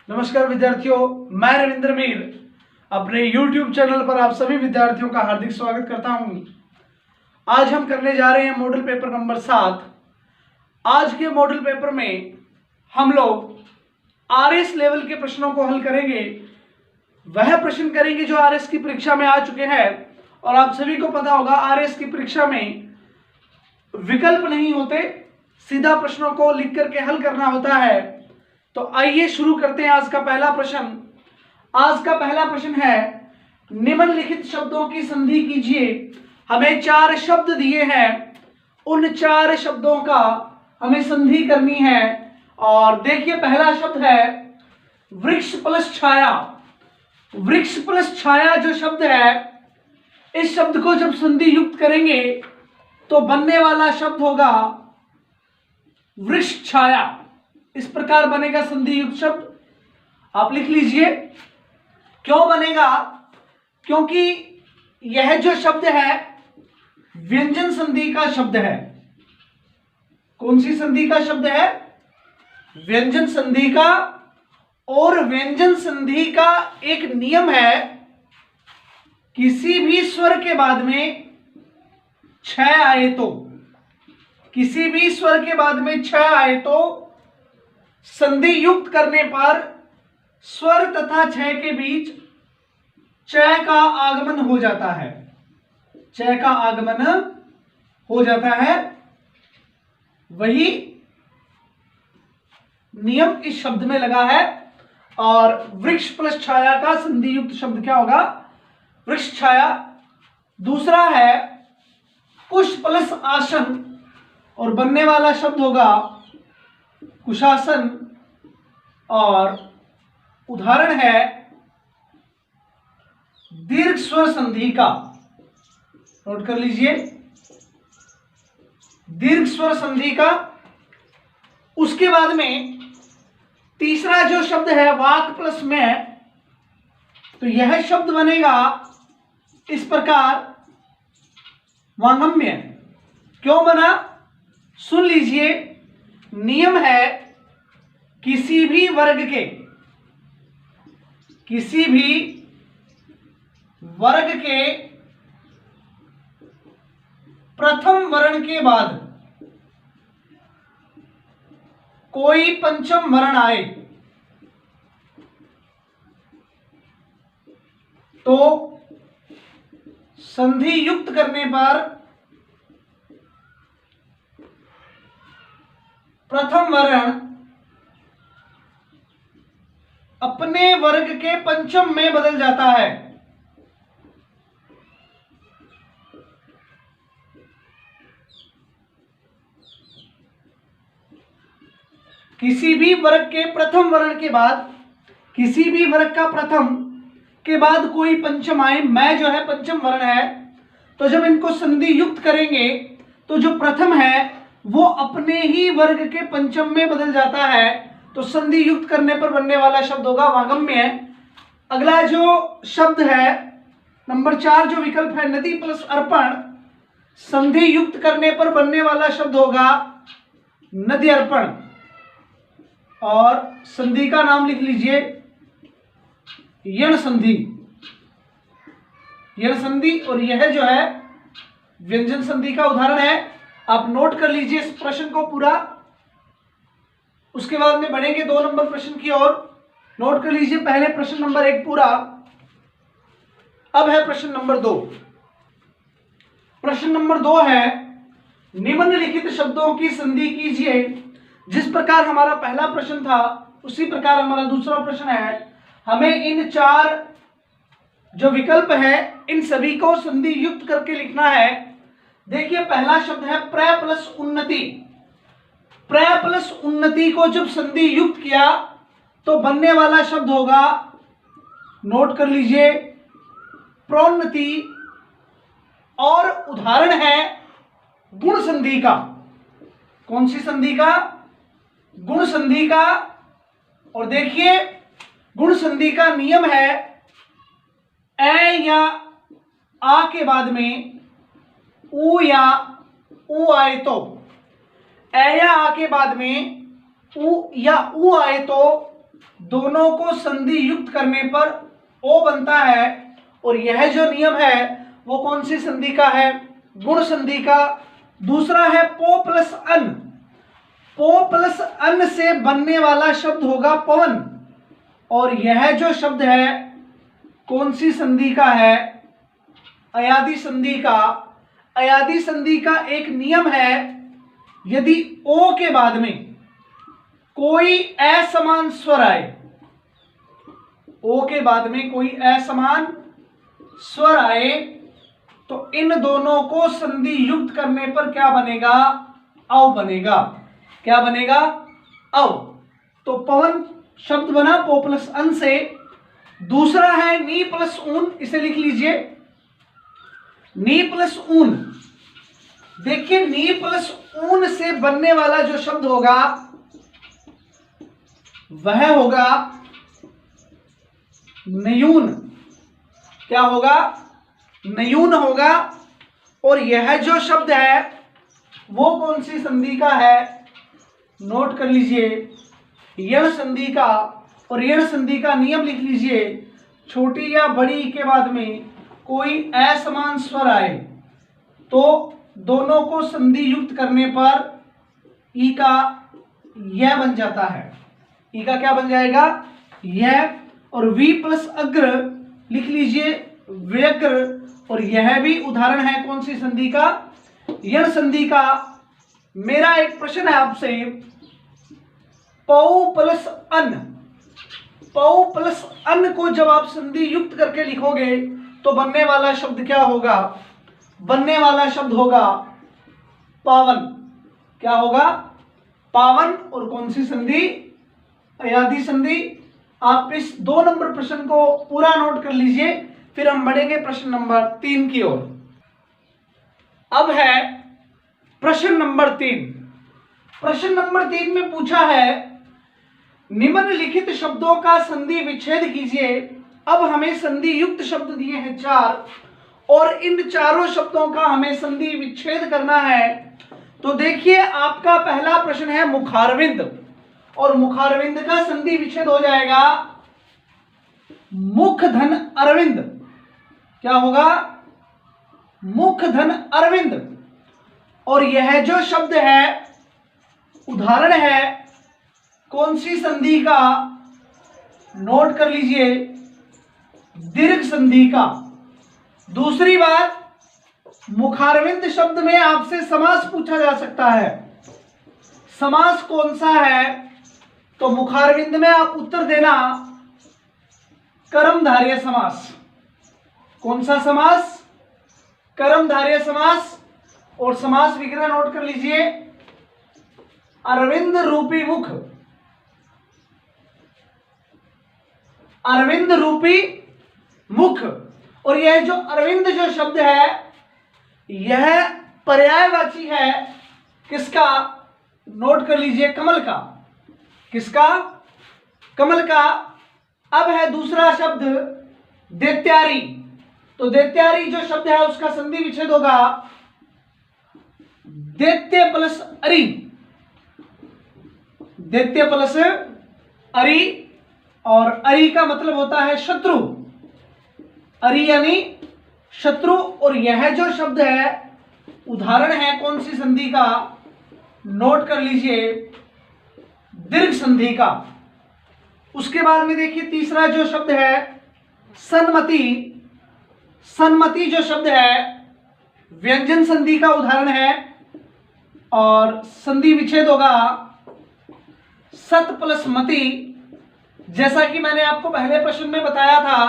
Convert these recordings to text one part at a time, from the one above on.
नमस्कार विद्यार्थियों, मैं रविंद्र मीर अपने YouTube चैनल पर आप सभी विद्यार्थियों का हार्दिक स्वागत करता हूं। आज हम करने जा रहे हैं मॉडल पेपर नंबर 7। आज के मॉडल पेपर में हम लोग आरएस लेवल के प्रश्नों को हल करेंगे। वह प्रश्न करेंगे जो आरएस की परीक्षा में आ चुके हैं और आप सभी को पता होगा आरएस की परीक्षा में विकल्प नहीं होते, सीधा प्रश्नों को लिख करके हल करना होता है। तो आइए शुरू करते हैं आज का पहला प्रश्न। आज का पहला प्रश्न है, निम्नलिखित शब्दों की संधि कीजिए। हमें 4 शब्द दिए हैं, उन 4 शब्दों का हमें संधि करनी है। और देखिए पहला शब्द है वृक्ष प्लस छाया। वृक्ष प्लस छाया जो शब्द है, इस शब्द को जब संधि युक्त करेंगे तो बनने वाला शब्द होगा वृक्ष छाया। इस प्रकार बनेगा संधि युक्त शब्द, आप लिख लीजिए। क्यों बनेगा? क्योंकि यह जो शब्द है व्यंजन संधि का शब्द है। कौन सी संधि का शब्द है? व्यंजन संधि का। और व्यंजन संधि का एक नियम है, किसी भी स्वर के बाद में छह आए तो, किसी भी स्वर के बाद में छह आए तो संधि युक्त करने पर स्वर तथा छह के बीच चय का आगमन हो जाता है। चय का आगमन हो जाता है। वही नियम इस शब्द में लगा है। और वृक्ष प्लस छाया का संधि युक्त शब्द क्या होगा? वृक्ष छाया। दूसरा है कुश प्लस आसन, और बनने वाला शब्द होगा कुशासन। और उदाहरण है दीर्घ स्वर संधि का, नोट कर लीजिए, दीर्घ स्वर संधि का। उसके बाद में तीसरा जो शब्द है वाक प्लस में, तो यह शब्द बनेगा इस प्रकार वांगम्य। क्यों बना? सुन लीजिए। नियम है किसी भी वर्ग के, किसी भी वर्ग के प्रथम वर्ण के बाद कोई पंचम वर्ण आए तो संधि युक्त करने पर प्रथम वर्ण अपने वर्ग के पंचम में बदल जाता है। किसी भी वर्ग के प्रथम वर्ण के बाद, किसी भी वर्ग का प्रथम के बाद कोई पंचम आए, मैं जो है पंचम वर्ण है, तो जब इनको संधि युक्त करेंगे तो जो प्रथम है वो अपने ही वर्ग के पंचम में बदल जाता है। तो संधि युक्त करने पर बनने वाला शब्द होगा वागम्य। अगला जो शब्द है नंबर 4 जो विकल्प है नदी प्लस अर्पण, संधि युक्त करने पर बनने वाला शब्द होगा नदी अर्पण। और संधि का नाम लिख लीजिए यण संधि। यण संधि, और यह जो है व्यंजन संधि का उदाहरण है। आप नोट कर लीजिए इस प्रश्न को पूरा, उसके बाद में बढ़ेंगे 2 नंबर प्रश्न की ओर। नोट कर लीजिए पहले प्रश्न नंबर 1 पूरा। अब है प्रश्न नंबर 2। प्रश्न नंबर 2 है, निम्नलिखित शब्दों की संधि कीजिए। जिस प्रकार हमारा पहला प्रश्न था उसी प्रकार हमारा दूसरा प्रश्न है। हमें इन 4 जो विकल्प है इन सभी को संधि युक्त करके लिखना है। देखिए पहला शब्द है प्र प्लस उन्नति। प्र प्लस उन्नति को जब संधि युक्त किया तो बनने वाला शब्द होगा, नोट कर लीजिए, प्रोन्नति। और उदाहरण है गुण संधि का। कौन सी संधि का? गुण संधि का। और देखिए गुण संधि का नियम है ए या आ के बाद में उ या उ आए तो, ए या आ के बाद में उ या उ आए तो दोनों को संधि युक्त करने पर ओ बनता है। और यह जो नियम है वो कौन सी संधि का है? गुण संधि का। दूसरा है पो प्लस अन। पो प्लस अन से बनने वाला शब्द होगा पवन। और यह जो शब्द है कौन सी संधि का है? अयादि संधि का। अयादि संधि का एक नियम है, यदि ओ के बाद में कोई असमान स्वर आए, ओ के बाद में कोई असमान स्वर आए, तो इन दोनों को संधि युक्त करने पर क्या बनेगा? अव बनेगा। क्या बनेगा? अव। तो पवन शब्द बना पो प्लस अन से। दूसरा है नी प्लस ऊन, इसे लिख लीजिए, नी प्लस ऊन। देखिए नी प्लस ऊन से बनने वाला जो शब्द होगा वह होगा नयून। क्या होगा? नयून होगा। और यह जो शब्द है वो कौन सी संधि का है? नोट कर लीजिए, यण संधि का। और यण संधि का नियम लिख लीजिए, छोटी या बड़ी के बाद में कोई असमान स्वर आए तो दोनों को संधि युक्त करने पर ई का यह बन जाता है। ई का क्या बन जाएगा? यह। और वी प्लस अग्र लिख लीजिए, व्यग्र। और यह भी उदाहरण है कौन सी संधि का? यण संधि का। मेरा एक प्रश्न है आपसे, पौ प्लस अन, पौ प्लस अन को जब आप संधि युक्त करके लिखोगे तो बनने वाला शब्द क्या होगा? बनने वाला शब्द होगा पावन। क्या होगा? पावन। और कौन सी संधि? अयादि संधि। आप इस 2 नंबर प्रश्न को पूरा नोट कर लीजिए, फिर हम बढ़ेंगे प्रश्न नंबर 3 की ओर। अब है प्रश्न नंबर 3। प्रश्न नंबर 3 में पूछा है, निम्नलिखित शब्दों का संधि विच्छेद कीजिए। अब हमें संधि युक्त शब्द दिए हैं 4 और इन चारों शब्दों का हमें संधि विच्छेद करना है। तो देखिए आपका पहला प्रश्न है मुखारविंद, और मुखारविंद का संधि विच्छेद हो जाएगा मुख धन अरविंद। क्या होगा? मुख धन अरविंद। और यह जो शब्द है उदाहरण है कौन सी संधि का? नोट कर लीजिए, दीर्घ संधि का। दूसरी बात, मुखारविंद शब्द में आपसे समास पूछा जा सकता है। समास कौन सा है? तो मुखारविंद में आप उत्तर देना कर्मधारय समास। कौन सा समास? कर्मधारय समास। और समास विग्रह नोट कर लीजिए, अरविंद रूपी मुख, अरविंद रूपी मुख। और यह जो अरविंद जो शब्द है यह पर्यायवाची है किसका? नोट कर लीजिए, कमल का। किसका? कमल का। अब है दूसरा शब्द दैत्यारी। तो दैत्यारी जो शब्द है उसका संधि विच्छेद होगा दैत्य प्लस अरि। दैत्य प्लस अरि। और अरि का मतलब होता है शत्रु। अरि यानी शत्रु। और यह जो शब्द है उदाहरण है कौन सी संधि का? नोट कर लीजिए, दीर्घ संधि का। उसके बाद में देखिए तीसरा जो शब्द है सन्मति। सन्मति जो शब्द है व्यंजन संधि का उदाहरण है और संधि विच्छेद होगा सत प्लस मति। जैसा कि मैंने आपको पहले प्रश्न में बताया था,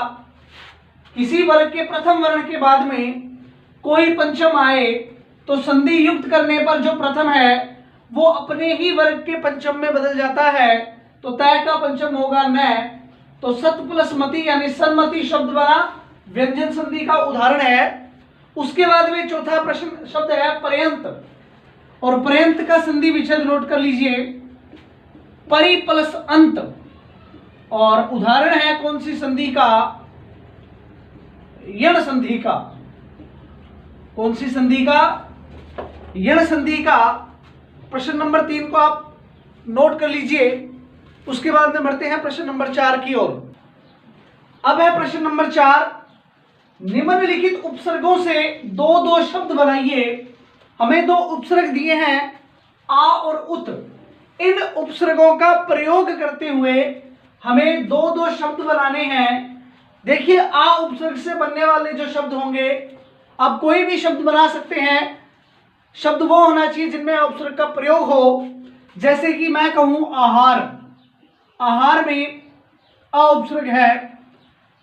किसी वर्ग के प्रथम वर्ण के बाद में कोई पंचम आए तो संधि युक्त करने पर जो प्रथम है वो अपने ही वर्ग के पंचम में बदल जाता है, तो तय का पंचम होगा न। तो सत प्लस मति यानी सन्मति शब्द बना, व्यंजन संधि का उदाहरण है। उसके बाद में चौथा प्रश्न शब्द है पर्यंत, और पर्यंत का संधि विच्छेद नोट कर लीजिए, परि प्लस अंत। और उदाहरण है कौन सी संधि का? यण संधि का। कौन सी संधि का? यण संधि का। प्रश्न नंबर 3 को आप नोट कर लीजिए। उसके बाद में बढ़ते हैं प्रश्न नंबर 4 की ओर। अब है प्रश्न नंबर 4, निम्नलिखित उपसर्गों से दो दो शब्द बनाइए। हमें दो उपसर्ग दिए हैं आ और उत। इन उपसर्गों का प्रयोग करते हुए हमें दो दो शब्द बनाने हैं। देखिए, आ उपसर्ग से बनने वाले जो शब्द होंगे, आप कोई भी शब्द बना सकते हैं। शब्द वो होना चाहिए जिनमें उपसर्ग का प्रयोग हो। जैसे कि मैं कहूं आहार, आहार में आ उपसर्ग है,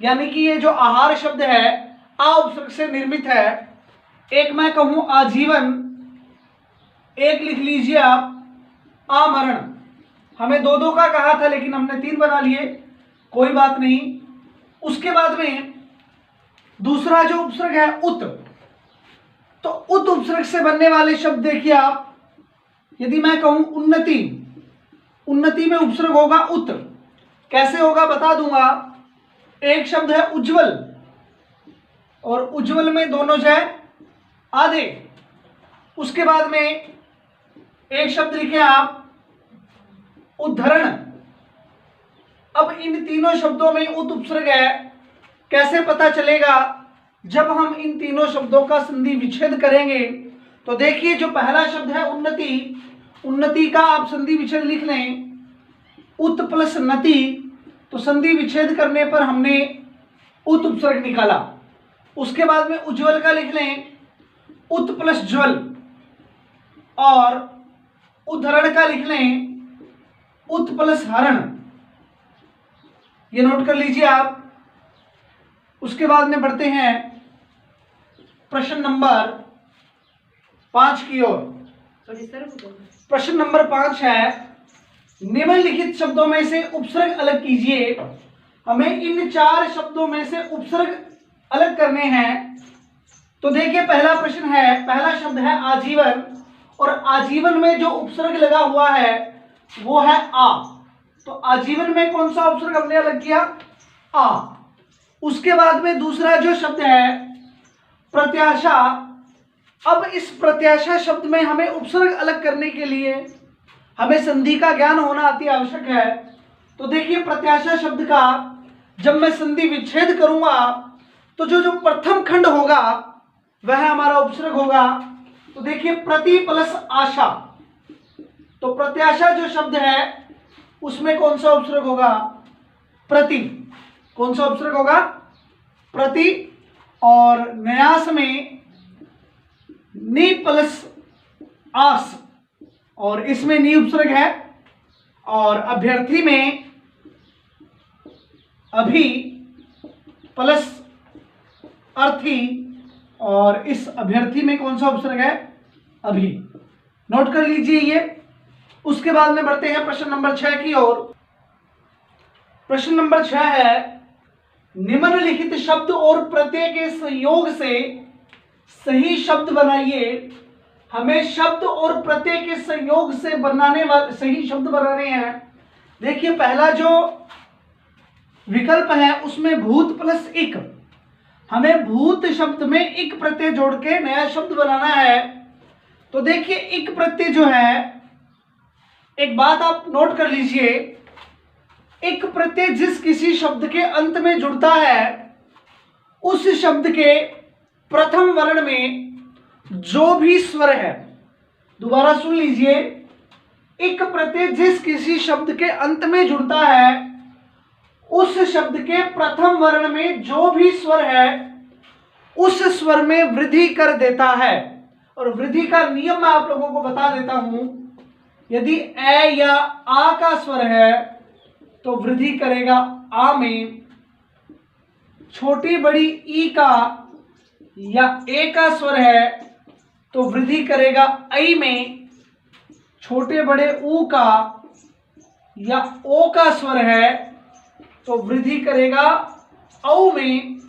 यानी कि ये जो आहार शब्द है आ उपसर्ग से निर्मित है। एक मैं कहूं आजीवन, एक लिख लीजिए आप आमरण। हमें दो दो का कहा था लेकिन हमने 3 बना लिए, कोई बात नहीं। उसके बाद में दूसरा जो उपसर्ग है उत, तो उत उपसर्ग से बनने वाले शब्द देखिए आप। यदि मैं कहूं उन्नति, उन्नति में उपसर्ग होगा उत। कैसे होगा बता दूंगा। एक शब्द है उज्जवल, और उज्जवल में दोनों जो है आधे। उसके बाद में एक शब्द लिखे आप उद्धरण। अब इन तीनों शब्दों में उत उपसर्ग है। कैसे पता चलेगा? जब हम इन तीनों शब्दों का संधि विच्छेद करेंगे। तो देखिए, जो पहला शब्द है उन्नति, उन्नति का आप संधि विच्छेद लिख लें उत प्लस नति, तो संधि विच्छेद करने पर हमने उत उपसर्ग निकाला। उसके बाद में उज्ज्वल का लिख लें उत प्लस ज्वल, और उद्धरण का लिख लें उत प्लस हरण। ये नोट कर लीजिए आप। उसके बाद में बढ़ते हैं प्रश्न नंबर 5 की ओर। प्रश्न नंबर 5 है, निम्नलिखित शब्दों में से उपसर्ग अलग कीजिए। हमें इन 4 शब्दों में से उपसर्ग अलग करने हैं। तो देखिए, पहला प्रश्न है, पहला शब्द है आजीवन, और आजीवन में जो उपसर्ग लगा हुआ है वो है आ। तो आजीवन में कौन सा उपसर्ग हमने अलग किया? आ। उसके बाद में दूसरा जो शब्द है प्रत्याशा। अब इस प्रत्याशा शब्द में हमें उपसर्ग अलग करने के लिए हमें संधि का ज्ञान होना अति आवश्यक है। तो देखिए, प्रत्याशा शब्द का जब मैं संधि विच्छेद करूंगा तो जो प्रथम खंड होगा वह हमारा उपसर्ग होगा। तो देखिए, प्रति प्लस आशा, तो प्रत्याशा जो शब्द है उसमें कौन सा उपसर्ग होगा? प्रति। कौन सा उपसर्ग होगा? प्रति। और न्यास में नी प्लस आस, और इसमें नी उपसर्ग है। और अभ्यर्थी में अभी प्लस अर्थी, और इस अभ्यर्थी में कौन सा उपसर्ग है? अभी। नोट कर लीजिए ये। उसके बाद में बढ़ते हैं प्रश्न नंबर 6 की ओर। प्रश्न नंबर 6 है, निम्नलिखित शब्द और प्रत्यय के संयोग से सही शब्द बनाइए। हमें शब्द और प्रत्यय के संयोग से बनाने वाले सही शब्द बनाने हैं। देखिए, पहला जो विकल्प है उसमें भूत प्लस इक, हमें भूत शब्द में इक प्रत्यय जोड़ के नया शब्द बनाना है। तो देखिए, इक प्रत्यय जो है, एक बात आप नोट कर लीजिए, इक प्रत्यय जिस किसी शब्द के अंत में जुड़ता है उस शब्द के प्रथम वर्ण में जो भी स्वर है, दोबारा सुन लीजिए, इक प्रत्यय जिस किसी शब्द के अंत में जुड़ता है उस शब्द के प्रथम वर्ण में जो भी स्वर है उस स्वर में वृद्धि कर देता है। और वृद्धि का नियम मैं आप लोगों को बता देता हूं। यदि ए या आ का स्वर है तो वृद्धि करेगा आ में, छोटी बड़ी ई का या ए का स्वर है तो वृद्धि करेगा ऐ में, छोटे बड़े ऊ का या ओ का स्वर है तो वृद्धि करेगा औ में,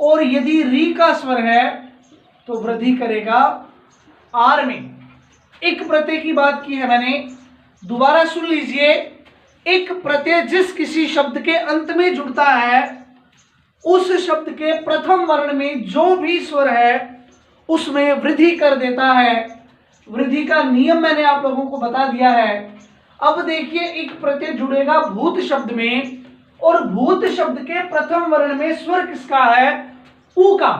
और यदि री का स्वर है तो वृद्धि करेगा आर में। इक प्रत्यय की बात की है मैंने, दोबारा सुन लीजिए। इक प्रत्यय जिस किसी शब्द के अंत में जुड़ता है उस शब्द के प्रथम वर्ण में जो भी स्वर है उसमें वृद्धि कर देता है। वृद्धि का नियम मैंने आप लोगों को बता दिया है। अब देखिए एक प्रत्यय जुड़ेगा भूत शब्द में, और भूत शब्द के प्रथम वर्ण में स्वर किसका है? ऊ का।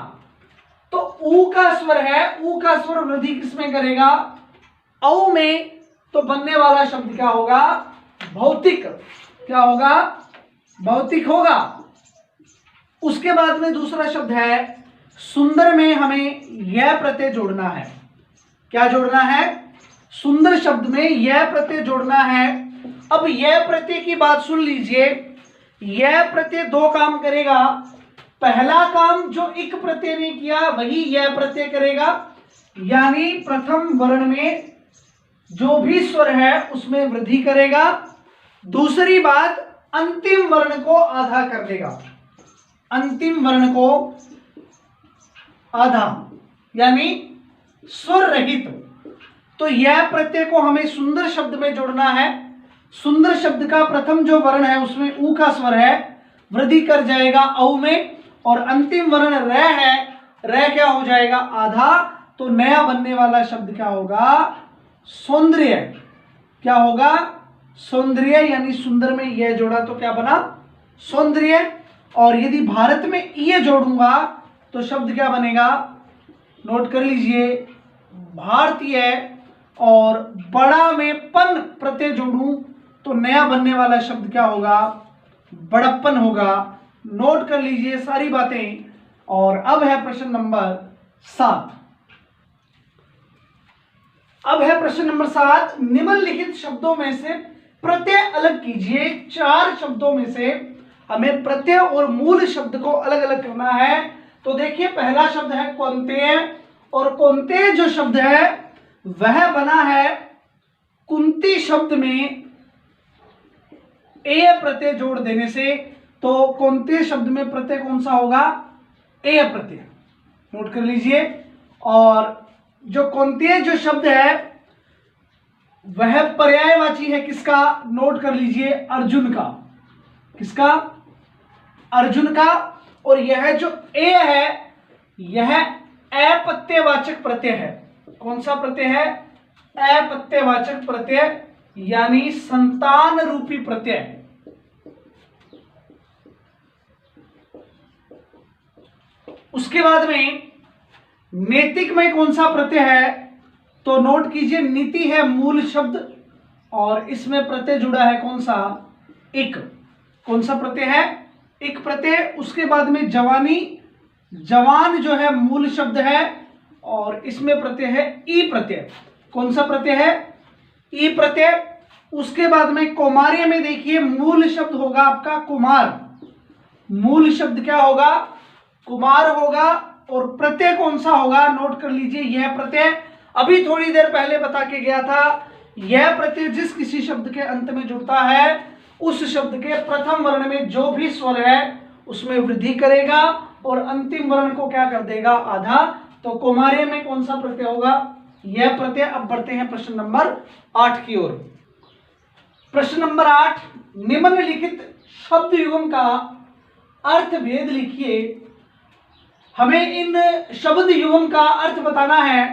तो ऊ का स्वर है, ऊ का स्वर वृद्धि किसमें करेगा? औ में। तो बनने वाला शब्द क्या होगा? भौतिक। क्या होगा? भौतिक होगा। उसके बाद में दूसरा शब्द है सुंदर में हमें यह प्रत्यय जोड़ना है। क्या जोड़ना है? सुंदर शब्द में यह प्रत्यय जोड़ना है। अब यह प्रत्यय की बात सुन लीजिए। यह प्रत्यय दो काम करेगा। पहला काम जो इक प्रत्यय ने किया वही यह प्रत्यय करेगा, यानी प्रथम वर्ण में जो भी स्वर है उसमें वृद्धि करेगा। दूसरी बात, अंतिम वर्ण को आधा कर देगा। अंतिम वर्ण को आधा, यानी स्वर रहित। तो यह प्रत्यय को हमें सुंदर शब्द में जोड़ना है। सुंदर शब्द का प्रथम जो वर्ण है उसमें ऊ का स्वर है, वृद्धि कर जाएगा औ में, और अंतिम वर्ण र है, र क्या हो जाएगा? आधा। तो नया बनने वाला शब्द क्या होगा? सौंदर्य। क्या होगा? सौंदर्य, यानी सुंदर में यह जोड़ा तो क्या बना? सौंदर्य। और यदि भारत में ये जोड़ूंगा तो शब्द क्या बनेगा? नोट कर लीजिए, भारतीय। और बड़ा में पन प्रत्यय जोड़ूं तो नया बनने वाला शब्द क्या होगा? बड़प्पन होगा। नोट कर लीजिए सारी बातें। और अब है प्रश्न नंबर 7। अब है प्रश्न नंबर 7। निम्नलिखित शब्दों में से प्रत्यय अलग कीजिए। 4 शब्दों में से हमें प्रत्यय और मूल शब्द को अलग अलग करना है। तो देखिए पहला शब्द है कौन्तेय, और कौन्तेय जो शब्द है वह बना है कुंती शब्द में ए प्रत्यय जोड़ देने से। तो कौन्तेय शब्द में प्रत्यय कौन सा होगा? ए प्रत्यय। नोट कर लीजिए। और जो कौन्तेय जो शब्द है वह पर्यायवाची है किसका? नोट कर लीजिए, अर्जुन का। किसका? अर्जुन का। और यह जो ए है यह अपत्यवाचक प्रत्यय है। कौन सा प्रत्यय है? अपत्यवाचक प्रत्यय, यानी संतान रूपी प्रत्यय। उसके बाद में नैतिक में कौन सा प्रत्यय है? तो नोट कीजिए, नीति है मूल शब्द, और इसमें प्रत्यय जुड़ा है कौन सा? इक। कौन सा प्रत्यय है? इक प्रत्यय। उसके बाद में जवानी, जवान जो है मूल शब्द है, और इसमें प्रत्यय है ई प्रत्यय। कौन सा प्रत्यय है? ई प्रत्यय। उसके बाद में कौमार्य में देखिए मूल शब्द होगा आपका कुमार। मूल शब्द क्या होगा? कुमार होगा। और प्रत्यय कौन सा होगा? नोट कर लीजिए, यह प्रत्यय। अभी थोड़ी देर पहले बता के गया था, यह प्रत्यय जिस किसी शब्द के अंत में जुड़ता है उस शब्द के प्रथम वर्ण में जो भी स्वर है उसमें वृद्धि करेगा, और अंतिम वर्ण को क्या कर देगा? आधा। तो कौमार्य में कौन सा प्रत्यय होगा? यह प्रत्यय। अब बढ़ते हैं प्रश्न नंबर 8 की ओर। प्रश्न नंबर 8, निम्नलिखित शब्द युग्म का अर्थ भेद लिखिए। हमें इन शब्द युग्म का अर्थ बताना है।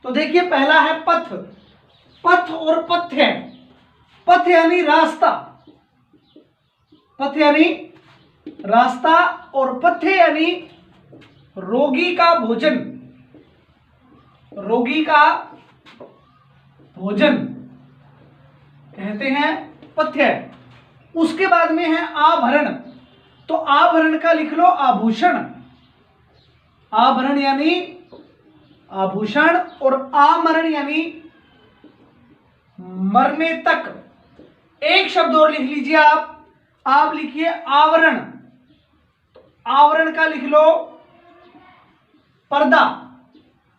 तो देखिए पहला है पथ। पथ और पथ्य। पथ यानी रास्ता, पथ यानी रास्ता, और पथ्य यानी रोगी का भोजन। रोगी का भोजन कहते हैं पथ्य। उसके बाद में है आभरण। तो आभरण का लिख लो आभूषण। आभरण यानी आभूषण, और आमरण यानी मरने तक। एक शब्द और लिख लीजिए आप लिखिए आवरण। आवरण का लिख लो पर्दा।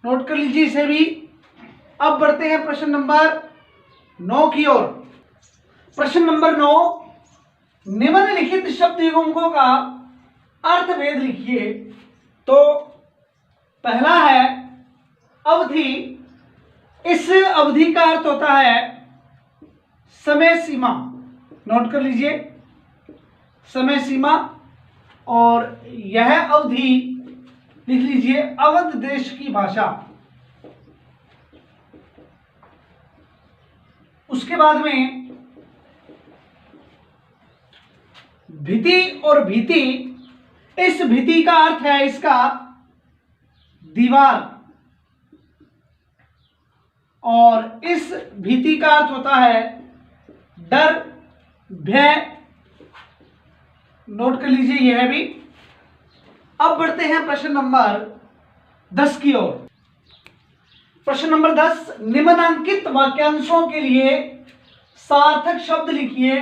नोट कर लीजिए इसे भी। अब बढ़ते हैं प्रश्न नंबर 9 की ओर। प्रश्न नंबर 9, निम्नलिखित शब्द युग्मकों का अर्थ भेद लिखिए। तो पहला है अवधि। इस अवधि का अर्थ होता है समय सीमा। नोट कर लीजिए, समय सीमा। और यह अवधि लिख लीजिए अवध देश की भाषा। उसके बाद में भिति और भीति, इस भिति का अर्थ है इसका दीवार, और इस भीति का अर्थ होता है डर, भय। नोट कर लीजिए यह भी। अब बढ़ते हैं प्रश्न नंबर 10 की ओर। प्रश्न नंबर 10, निम्नांकित वाक्यांशों के लिए सार्थक शब्द लिखिए।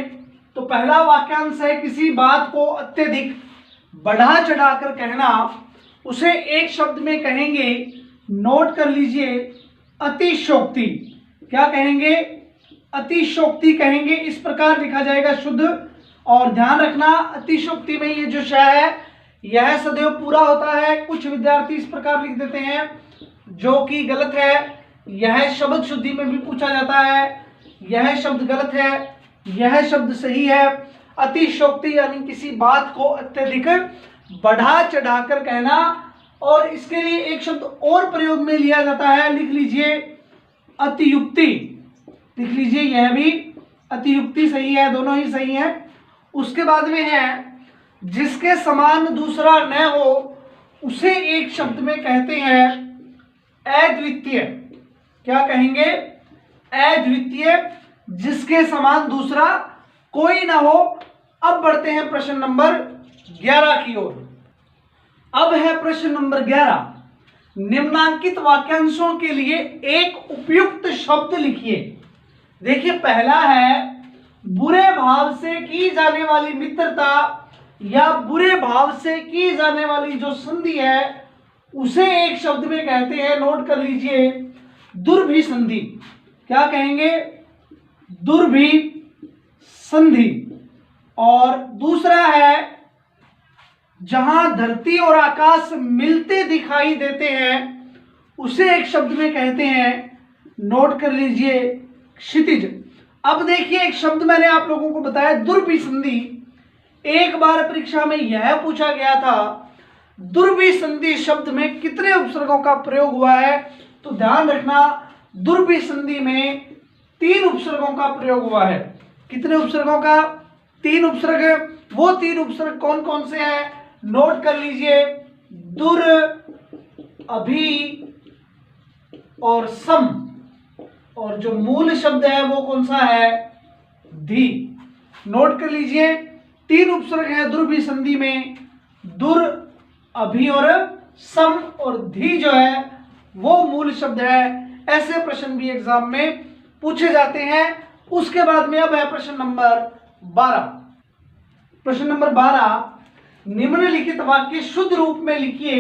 तो पहला वाक्यांश है, किसी बात को अत्यधिक बढ़ा चढ़ाकर कहना, उसे एक शब्द में कहेंगे, नोट कर लीजिए, अतिशयोक्ति। क्या कहेंगे? अतिशयोक्ति कहेंगे। इस प्रकार लिखा जाएगा शुद्ध। और ध्यान रखना, अतिशयोक्ति में ये जो श है यह सदैव पूरा होता है। कुछ विद्यार्थी इस प्रकार लिख देते हैं जो कि गलत है। यह शब्द शुद्धि में भी पूछा जाता है, यह शब्द गलत है, यह शब्द सही है। अतिशयोक्ति यानी किसी बात को अत्यधिक बढ़ा चढ़ाकर कहना। और इसके लिए एक शब्द और प्रयोग में लिया जाता है, लिख लीजिए अतियुक्ति। लिख लीजिए, यह भी अतियुक्ति सही है, दोनों ही सही है। उसके बाद में है, जिसके समान दूसरा न हो उसे एक शब्द में कहते हैं अद्वितीय। क्या कहेंगे? अद्वितीय, जिसके समान दूसरा कोई ना हो। अब बढ़ते हैं प्रश्न नंबर 11 की ओर। अब है प्रश्न नंबर 11, निम्नांकित वाक्यांशों के लिए एक उपयुक्त शब्द लिखिए। देखिए, पहला है, बुरे भाव से की जाने वाली मित्रता या बुरे भाव से की जाने वाली जो संधि है उसे एक शब्द में कहते हैं, नोट कर लीजिए, दुर्भिसंधि। क्या कहेंगे? दुर्भिसंधि। और दूसरा है, जहां धरती और आकाश मिलते दिखाई देते हैं उसे एक शब्द में कहते हैं, नोट कर लीजिए, क्षितिज। अब देखिए, एक शब्द मैंने आप लोगों को बताया, दुर्भिसंधि। एक बार परीक्षा में यह पूछा गया था, दुर्भिसंधि शब्द में कितने उपसर्गों का प्रयोग हुआ है? तो ध्यान रखना, दुर्भिसंधि में 3 उपसर्गों का प्रयोग हुआ है। कितने उपसर्गों का? 3 उपसर्ग। वो 3 उपसर्ग कौन कौन से हैं? नोट कर लीजिए, दुर, अभी और सम। और जो मूल शब्द है वो कौन सा है? धी। नोट कर लीजिए, 3 उपसर्ग है दुर्भिसंधि में, दुर, अभी और सम, और धी जो है वो मूल शब्द है। ऐसे प्रश्न भी एग्जाम में पूछे जाते हैं। उसके बाद में अब है प्रश्न नंबर 12। प्रश्न नंबर 12, निम्नलिखित वाक्य शुद्ध रूप में लिखिए।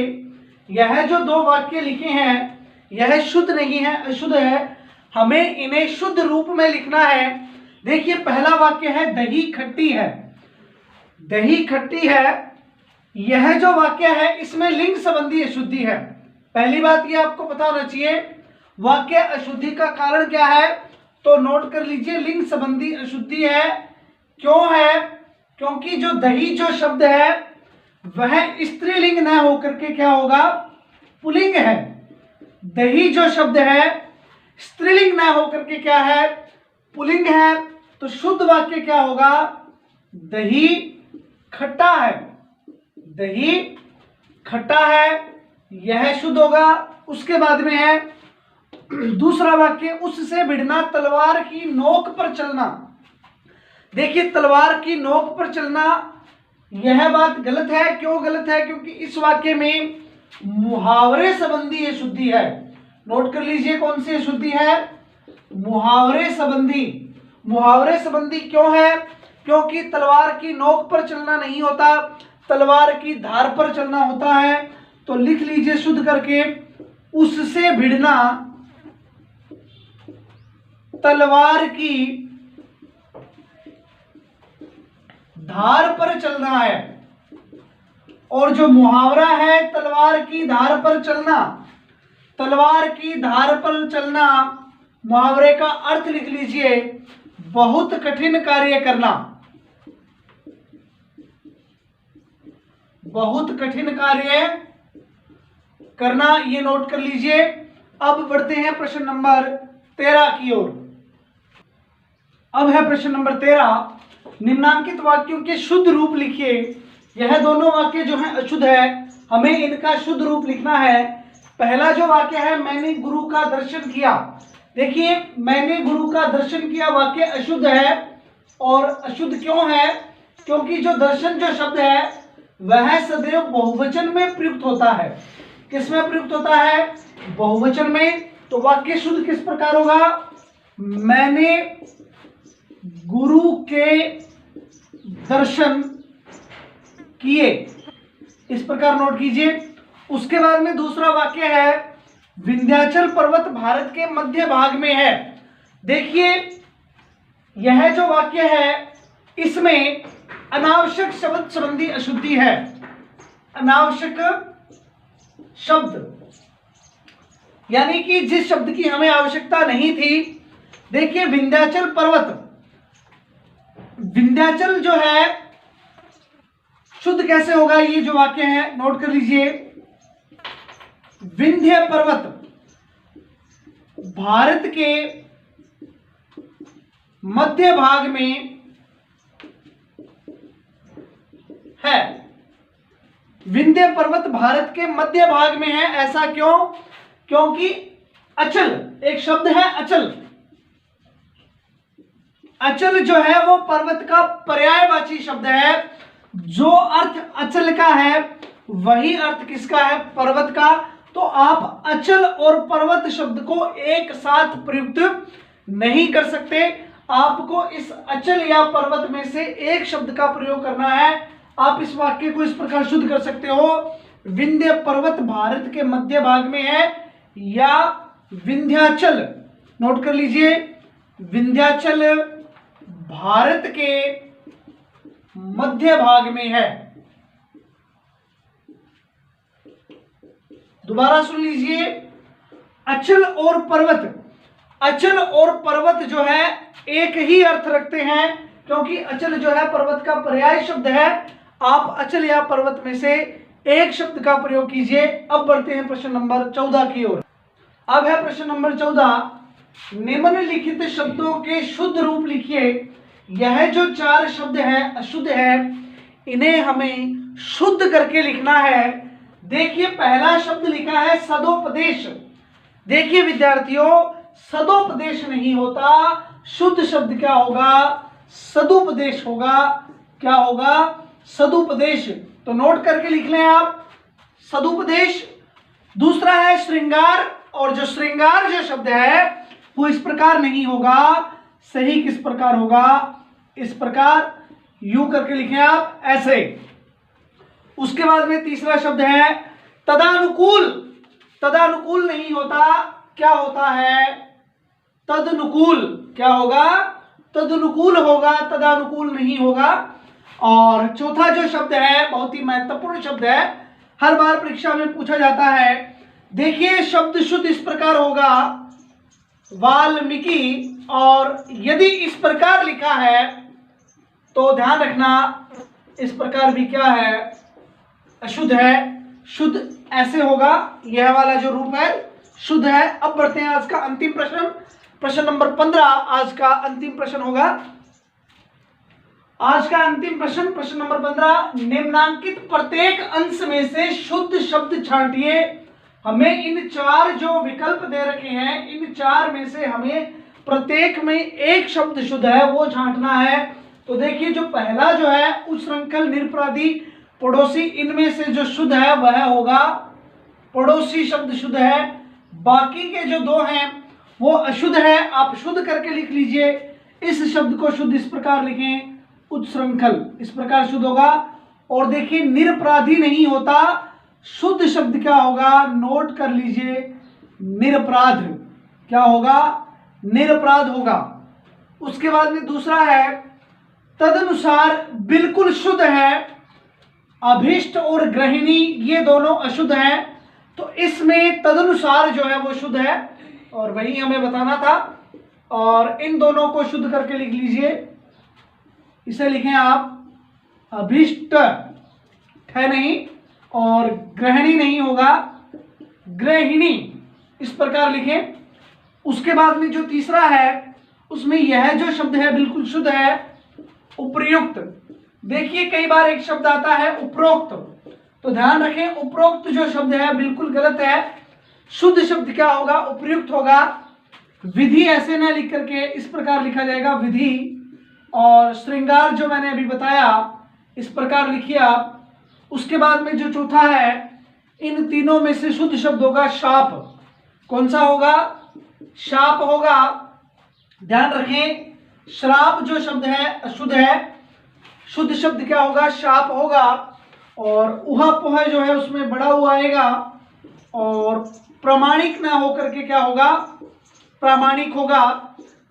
यह जो 2 वाक्य लिखे हैं यह शुद्ध नहीं है, अशुद्ध है। हमें इन्हें शुद्ध रूप में लिखना है। देखिए, पहला वाक्य है, दही खट्टी है। दही खट्टी है, यह जो वाक्य है इसमें लिंग संबंधी अशुद्धि है। पहली बात ये आपको पता होना चाहिए, वाक्य अशुद्धि का कारण क्या है? तो नोट कर लीजिए, लिंग संबंधी अशुद्धि है। क्यों है? क्योंकि जो दही जो शब्द है वह स्त्रीलिंग न होकर के क्या होगा? पुल्लिंग है। दही जो शब्द है स्त्रीलिंग न होकर के क्या है? पुल्लिंग है। तो शुद्ध वाक्य क्या होगा? दही खट्टा है। दही खट्टा है, यह शुद्ध होगा। उसके बाद में है दूसरा वाक्य, उससे भिड़ना, तलवार की नोक पर चलना। देखिए, तलवार की नोक पर चलना, यह बात गलत है। क्यों गलत है? क्योंकि इस वाक्य में मुहावरे संबंधी अशुद्धि है। नोट कर लीजिए, कौन सी अशुद्धि है? मुहावरे संबंधी। मुहावरे संबंधी क्यों है? क्योंकि तलवार की नोक पर चलना नहीं होता, तलवार की धार पर चलना होता है। तो लिख लीजिए शुद्ध करके, उससे भिड़ना, तलवार की धार पर चलना है। और जो मुहावरा है तलवार की धार पर चलना, तलवार की धार पर चलना, मुहावरे का अर्थ लिख लीजिए, बहुत कठिन कार्य करना। बहुत कठिन कार्य करना, ये नोट कर लीजिए। अब बढ़ते हैं प्रश्न नंबर 13 की ओर। अब है प्रश्न नंबर 13, निम्नांकित वाक्यों के शुद्ध रूप लिखिए। यह दोनों वाक्य जो है अशुद्ध है, हमें इनका शुद्ध रूप लिखना है। पहला जो वाक्य है, मैंने गुरु का दर्शन किया। देखिए, मैंने गुरु का दर्शन किया वाक्य अशुद्ध है। और अशुद्ध क्यों है? क्योंकि जो दर्शन जो शब्द है वह सदैव बहुवचन में प्रयुक्त होता है। किस में प्रयुक्त होता है? बहुवचन में। तो वाक्य शुद्ध किस प्रकार होगा? मैंने गुरु के दर्शन किए, इस प्रकार नोट कीजिए। उसके बाद में दूसरा वाक्य है, विंध्याचल पर्वत भारत के मध्य भाग में है। देखिए, यह जो वाक्य है इसमें अनावश्यक शब्द संबंधी अशुद्धि है। अनावश्यक शब्द यानी कि जिस शब्द की हमें आवश्यकता नहीं थी। देखिए, विंध्याचल पर्वत, विंध्याचल जो है शुद्ध कैसे होगा? ये जो वाक्य है नोट कर लीजिए। विंध्य पर्वत भारत के मध्य भाग में है। विंध्य पर्वत भारत के मध्य भाग में है। ऐसा क्यों? क्योंकि अचल एक शब्द है, अचल। अचल जो है वो पर्वत का पर्यायवाची शब्द है। जो अर्थ अचल का है वही अर्थ किसका है? पर्वत का। तो आप अचल और पर्वत शब्द को एक साथ प्रयुक्त नहीं कर सकते। आपको इस अचल या पर्वत में से एक शब्द का प्रयोग करना है। आप इस वाक्य को इस प्रकार शुद्ध कर सकते हो, विंध्य पर्वत भारत के मध्य भाग में है, या विंध्याचल, नोट कर लीजिए, विंध्याचल भारत के मध्य भाग में है। दोबारा सुन लीजिए, अचल और पर्वत, अचल और पर्वत जो है एक ही अर्थ रखते हैं, क्योंकि अचल जो है पर्वत का पर्याय शब्द है। आप अचल या पर्वत में से एक शब्द का प्रयोग कीजिए। अब बढ़ते हैं प्रश्न नंबर 14 की ओर। अब है प्रश्न नंबर 14, निम्नलिखित शब्दों के शुद्ध रूप लिखिए। यह जो 4 शब्द हैं अशुद्ध है, इन्हें हमें शुद्ध करके लिखना है। देखिए, पहला शब्द लिखा है सदोपदेश। देखिए विद्यार्थियों, सदोपदेश नहीं होता, शुद्ध शब्द क्या होगा? सदुपदेश होगा। क्या होगा? सदुपदेश। तो नोट करके लिख लें आप, सदुपदेश। दूसरा है श्रृंगार, और जो श्रृंगार जो शब्द है वो इस प्रकार नहीं होगा। सही किस प्रकार होगा? इस प्रकार, यूं करके लिखें आप, ऐसे। उसके बाद में तीसरा शब्द है तदानुकूल। तदानुकूल नहीं होता, क्या होता है? तदनुकूल। क्या होगा? तदनुकूल होगा, तदानुकूल नहीं होगा। और चौथा जो शब्द है बहुत ही महत्वपूर्ण शब्द है, हर बार परीक्षा में पूछा जाता है। देखिए, शब्द शुद्ध इस प्रकार होगा, वाल्मीकि, और यदि इस प्रकार लिखा है तो ध्यान रखना इस प्रकार भी क्या है? अशुद्ध है। शुद्ध ऐसे होगा, यह वाला जो रूप है शुद्ध है। अब बढ़ते हैं आज का अंतिम प्रश्न, प्रश्न नंबर 15 आज का अंतिम प्रश्न होगा। आज का अंतिम प्रश्न, प्रश्न नंबर 15, निम्नांकित प्रत्येक अंश में से शुद्ध शब्द छांटिए। हमें इन 4 जो विकल्प दे रखे हैं, इन 4 में से हमें प्रत्येक में एक शब्द शुद्ध है वो छांटना है। तो देखिए, जो पहला जो है उच्छृंखल, निरपराधी, पड़ोसी, इनमें से जो शुद्ध है वह होगा पड़ोसी शब्द शुद्ध है। बाकी के जो 2 हैं वो अशुद्ध है। आप शुद्ध करके लिख लीजिए। इस शब्द को शुद्ध इस प्रकार लिखें, उच्छृंखल, इस प्रकार शुद्ध होगा। और देखिए, निरपराधी नहीं होता, शुद्ध शब्द क्या होगा? नोट कर लीजिए, निरपराध। क्या होगा? निरपराध होगा। उसके बाद में दूसरा है तदनुसार, बिल्कुल शुद्ध है। अभिष्ट और गृहिणी ये दोनों अशुद्ध हैं, तो इसमें तदनुसार जो है वो शुद्ध है, और वही हमें बताना था। और इन दोनों को शुद्ध करके लिख लीजिए। इसे लिखें आप अभिष्ट है नहीं, और गृहिणी नहीं होगा, गृहिणी, इस प्रकार लिखें। उसके बाद में जो तीसरा है उसमें यह जो शब्द है बिल्कुल शुद्ध है, उपर्युक्त। देखिए कई बार एक शब्द आता है उपरोक्त, तो ध्यान रखें उपरोक्त जो शब्द है बिल्कुल गलत है। शुद्ध शब्द क्या होगा? उपर्युक्त होगा। विधि ऐसे ना लिख करके इस प्रकार लिखा जाएगा विधि, और श्रृंगार जो मैंने अभी बताया इस प्रकार लिखिए आप। उसके बाद में जो चौथा है, इन तीनों में से शुद्ध शब्द होगा शाप। कौन सा होगा? शाप होगा। ध्यान रखें श्राप जो शब्द है अशुद्ध है, शुद्ध शब्द क्या होगा? शाप होगा। और उहा पोहा जो है उसमें बड़ा हुआ आएगा, और प्रामाणिक ना होकर के क्या होगा? प्रामाणिक होगा।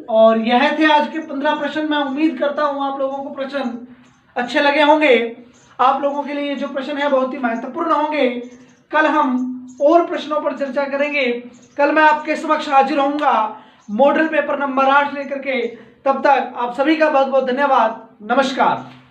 और यह थे आज के 15 प्रश्न। मैं उम्मीद करता हूं आप लोगों को प्रश्न अच्छे लगे होंगे। आप लोगों के लिए जो प्रश्न है बहुत ही महत्वपूर्ण होंगे। कल हम और प्रश्नों पर चर्चा करेंगे। कल मैं आपके समक्ष हाजिर होऊंगा मॉडल पेपर नंबर 8 लेकर के। तब तक आप सभी का बहुत बहुत धन्यवाद। नमस्कार।